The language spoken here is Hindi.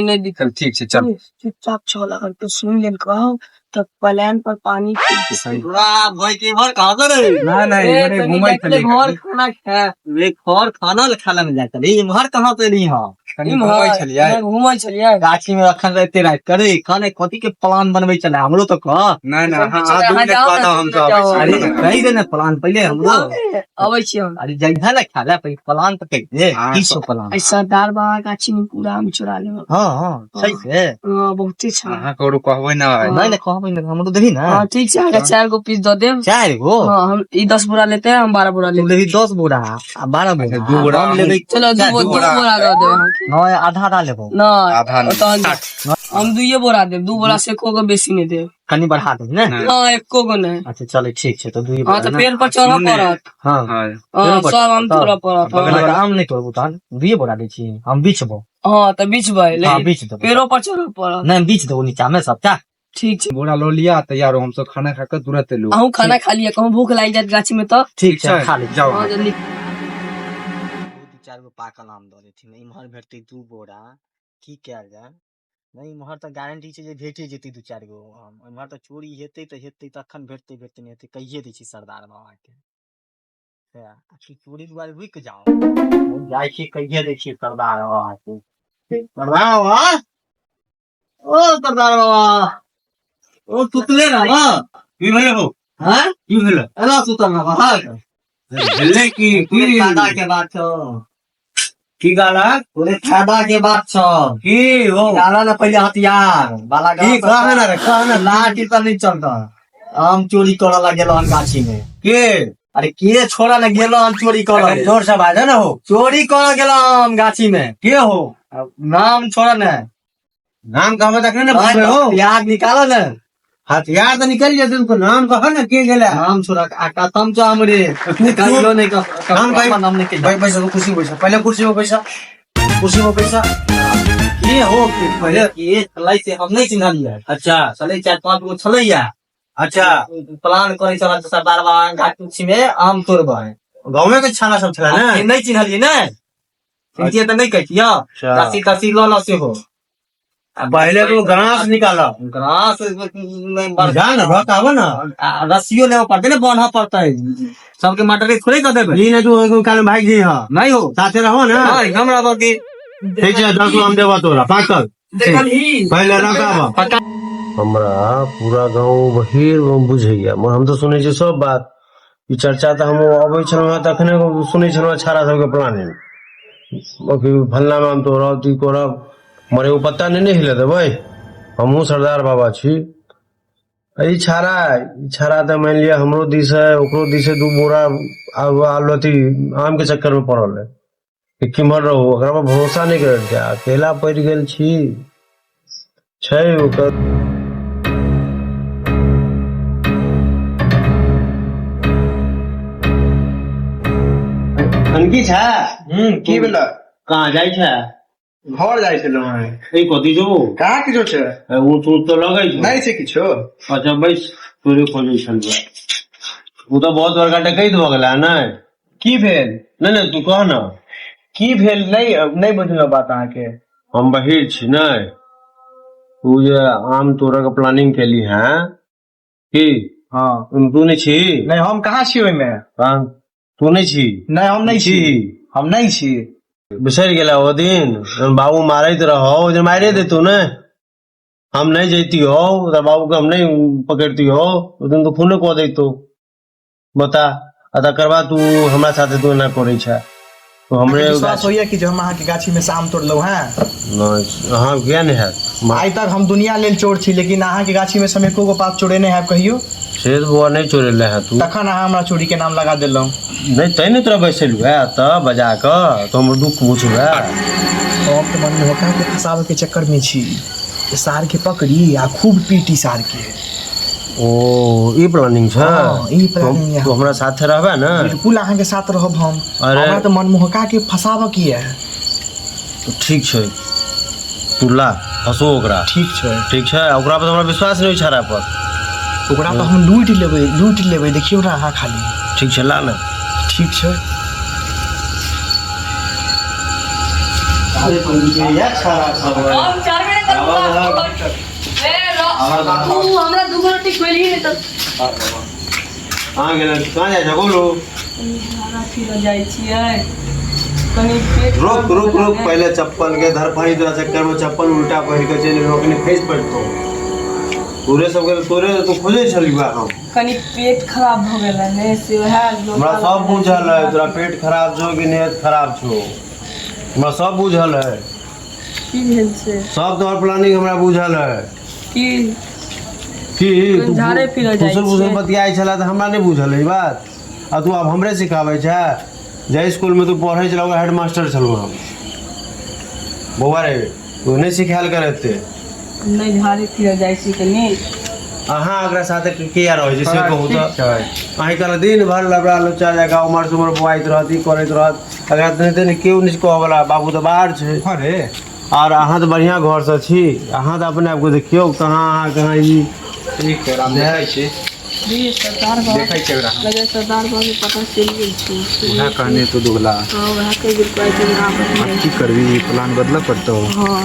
नहीं दिक्कत। ठीक है चल चुपचाप चल, अगर तो सुन ले कहो तो प्लान पर पानी भाई के घर कहाँ पर है? ना नहीं घुमाई चले घर खाना खा वे घर खाना खाना में जाता है घर कहाँ पे नहीं है घूमै छलिए गाछी में रखल रहते रह करे खाने कथी के प्लान बनवे चले हमरो तो कह ना हां 2 मिनट बाद हम सब अरे कही दे ना प्लान पहले हमरो अबै छी हम। अरे जइहा ना खाला पहले प्लान तो कह दे की सो प्लान सरदार बाबा गाछी में पूरा हम चुरा लेब। हां सही से बहुत अच्छा हां करो कहबै ना नहीं कहबै ना हमरो देखी ना। हां ठीक है, अगर 4 गो पीस दे देब। 4 गो? हां हम ई 10 बोरा लेते हैं, हम 12 बोरा ले लेते हैं। 10 बोरा 12 बोरा 2 बोरा हम लेबै। चलो 2 बोरा दे देब। नहीं आधा लेबो ना आधा हम 2 बोरा देब। 2 बोरा से एको गो बेसी नहीं देब। कनी बढ़ा दे ना। हां एको गो नहीं। अच्छा चलो ठीक है तो 2 हां तो पेड़ पर चढ़ पड़त। हां हां सब हम तोड़ पड़त। आम नहीं तोड़बो तहन 2 बोरा दै छी हम बीचबो। हां तो बीचबै ले। हां बीच दो पेड़ों पर चढ़ पड़त। नहीं बीच दो नीचा में सब चा ठीक है बोरा लो लिया तैयार हो हम सब खाना खाकर तुरंत लो। आहू खाना खा लिया, कहूं भूख लाग जात गाछी में तो ठीक है खा ले जाओ। हां जल्दी 2-4 गो पाकल आम दो देथिन इमहर भेटते 2 बोरा की कैल जाय नहीं इमहर तो गारंटी छै जे भेटे जेते 2-4 गो आम। इमहर तो चोरी हेते तखन भेटते नहीं हेते कहिए दै छी सरदार बाबा के आखिर चोरी दुआरे रुक जाओ जाय छी कहिए दै छी सरदार बाबा के। सरदार बाबा ओ सरदार बाबा ओ सुतले ना की भेले हो? हां की भेले एला सुतल ना बाहर भेले की फायदा के बात छो की गाला तोरे फायदा के बात छो की हो गाला ना पहले हथियार वाला की कहना लाठी पर नहीं चलता आम चोरी करे ला गेलो गाछी में के अरे के छोरा ना गेलो आम चोरी करे जोर से बाजे ना हो चोरी करे गेलो आम गाछी में के हो नाम छोरा ना नाम कहबे तखने ना पूछबे हो याद निकालो ना हथियार तो निकल जाते तुमको नाम कहो ना के गेला नाम छोरा आटा तम जो हमरे निकालो नहीं का नाम भाई नाम नहीं के भाई पैसा कुर्सी पैसा पहले कुर्सी में पैसा ये हो कि पहले ये चलाई से हम नहीं चिन्ह लिया। अच्छा चले 4-5 गो चलैया अच्छा प्लान करे चला सरदार बाबा घाट में आम तोड़बे गांव में के छाना सब छला ना नहीं चिन्ह लिए ना इनके तो नहीं कहियो कासी लो से हो पहले तो ग्रास निकालो ग्रास जान भकावा ना रस्सियों ले पड़ते ना बांधना पड़ता है सबके मटर थोड़े कर देबे नहीं तो काल भाई जी हां नहीं हो साथे रहो ना हमरा बाकी ठीक है 10 आम देबा तोरा पाकल पहले रखाबा हमरा पूरा गांव बहिर बुझैया हम तो सुनै छी सब बात ई चर्चा त हम अबै छलौ तखने सुनै छलौ छाड़ा सबके प्लानिंग बाकी भल्ला में हम तोरा ती कोरा मरे वो पत्ता नहीं हिले देबै हमहू सरदार बाबा छी ई छाड़ा तो मान लिया हमरो दिस है ओकरो दिस है 2 बोरा आलू अथी आम के चक्कर में पड़ल है किमर रहो ओकरा पर भरोसा नहीं कर जा अकेला पड़ गेल छी छै ओकर अनकी छा की भेला कहाँ जाइ छै घर जाइ छलो है ए कथी जो कहाँ किछो छै वो तो लगै छै नहीं छै किछो अच्छा बैस तोरे खोजै छल वो तो बहुत बड़का डकैत भ गेला नै की भेल नहीं तू कह ना की भेल नहीं बुझलो बात अहाँ के हम बहिर छी नै तू जे आम तोड़े के प्लानिंग केली है की हां तू नहीं छी नहीं हम कहाँ छी ओइ में तू नहीं छी नहीं हम नहीं छी हम नहीं छी बिसर गेला वो दिन बाबू मारत रहो जो मारे देतू ने हम नहीं जैती हो तो बाबू के हम नहीं पकड़ती हो उस दिन तो फोन कह देतो बता तकर बाद तू हमरा साथे तू ना करे छै तो हमरे विश्वास होइए कि जो हम अहाँ के गाछी में से आम तोड़लो हैं हां किया नहीं है आज तक हम दुनिया लेल चोर छी लेकिन अहाँ के गाछी में से एको गो पात चोरे नहीं है कहियो शेर बुआ नहीं चोरे ले है तू तखन अहाँ हमरा चोरी के नाम लगा देलौ नहीं तै नहीं तोरा बैसलु है त बजा के तो हम दुख बुझू है अब तो मन में होका के फसावे के चक्कर में छी सार के पकड़ी आ खूब पीटी सार के ओ ई प्लानिंग छै ई प्लानिंग है तो हमरा साथे रहबे ना बिल्कुल अहाँ के साथ रहब हम अरे हमरा तो मनमोहका के फसावे की है तो ठीक छै तू ला हंसो ओकरा ठीक छै ओकरा पर हमरा विश्वास नहीं छाड़ा पर ओकरा तो हम लूट लेबै देखियो ना अहाँ खाली ठीक छै ला ना ठीक छै हम चार बजे तक तू हमरा दू गो रोटी खोली नहीं तो कहाँ गेल कहाँ जाइ छ बोलू खाना फिर जाइ छियै कनी पेट रुक रुक रुक पहले चप्पल के धर पाई तोरा चक्कर में चप्पल उल्टा पहिर के चलि रोकने खसि पड़तो तोरे सब के तोरे तू खोजे छली बा हम कनी पेट खराब भ गेल है से वह हमरा सब बुझल है तोरा पेट खराब छौ कि नियत खराब छौ हमरा सब बुझल है की भेल से सब तोहर प्लानिंग हमरा बुझल है की तू झाड़े फिरे जाइ फुसुर फुसुर छियै। बतियाइ छला त हमरा नहीं बुझल है ई बात आ तू अब हमरे सिखाबै छ जे स्कूल में तू पढ़ै छला वो हेडमास्टर छलौ हम बौआ रे तू नहीं सिखायल करते नहीं झाड़े फिर जाइ छी कनी अहाँ एकरा साथे किया रहै छै से कहू त अहीं कल दिन भर लबड़ा लोचा जाका उमर सुमर बुआइत रहती करैत रहत अगर दिन केओ नहीं कहबला बाबू तो बाहर छै अरे और अहाँ तो बढ़िया घर से छी अहाँ तो अपने आपको देखियो कहाँ अहाँ कहाँ ई ठीक है राम देखै छी ये सरदार बाबू देखै छी ओकरा लगे सरदार बाबू पता चल गेल छै उहे कहने तो दुगला हां वह के गुरु पाई के ना की करबी प्लान बदला पड़तो हां